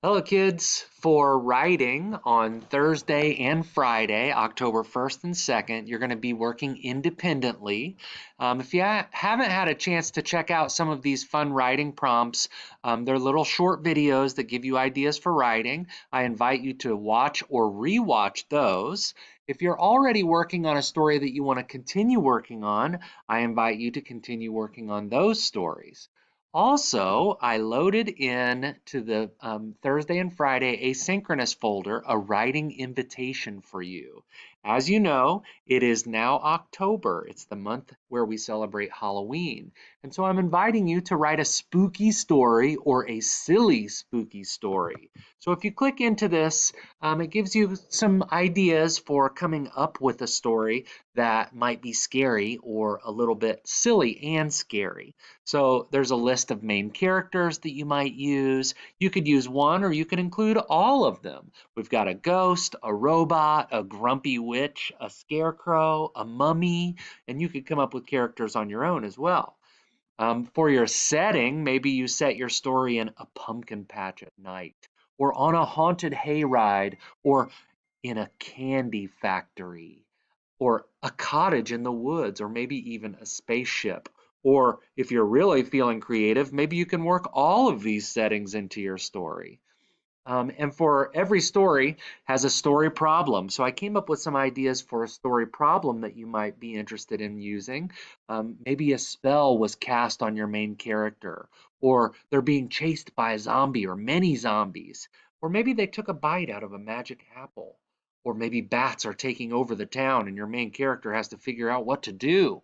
Hello, kids. For writing on Thursday and Friday, October 1st and 2nd, you're going to be working independently. If you haven't had a chance to check out some of these fun writing prompts, they're little short videos that give you ideas for writing. I invite you to watch or rewatch those. If you're already working on a story that you want to continue working on, I invite you to continue working on those stories. Also, I loaded in to the Thursday and Friday asynchronous folder a writing invitation for you. As you know, it is now October. It's the month where we celebrate Halloween. And so I'm inviting you to write a spooky story or a silly spooky story. So if you click into this, it gives you some ideas for coming up with a story that might be scary or a little bit silly and scary. So there's a list of main characters that you might use. You could use one or you could include all of them. We've got a ghost, a robot, a grumpy witch, a scarecrow, a mummy, and you could come up with characters on your own as well. For your setting, maybe you set your story in a pumpkin patch at night, or on a haunted hayride, or in a candy factory, or a cottage in the woods, or maybe even a spaceship. Or if you're really feeling creative, maybe you can work all of these settings into your story. And for every story has a story problem. So I came up with some ideas for a story problem that you might be interested in using. Maybe a spell was cast on your main character, or they're being chased by a zombie or many zombies, or maybe they took a bite out of a magic apple, or maybe bats are taking over the town and your main character has to figure out what to do,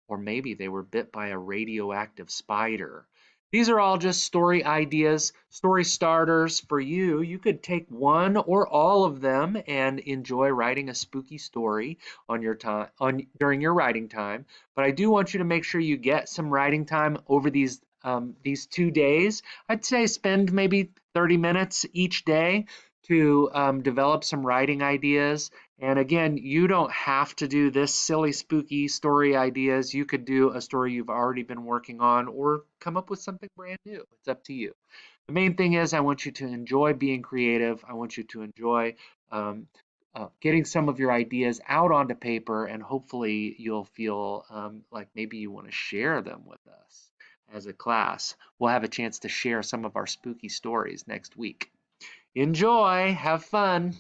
or maybe they were bit by a radioactive spider. These are all just story ideas, story starters for you. You could take one or all of them and enjoy writing a spooky story on your time during your writing time. But I do want you to make sure you get some writing time over these 2 days. I'd say spend maybe 30 minutes each day to develop some writing ideas. And again, you don't have to do this silly, spooky story ideas. You could do a story you've already been working on or come up with something brand new. It's up to you. The main thing is, I want you to enjoy being creative. I want you to enjoy getting some of your ideas out onto paper, and hopefully, you'll feel like maybe you want to share them with us as a class. We'll have a chance to share some of our spooky stories next week. Enjoy, have fun.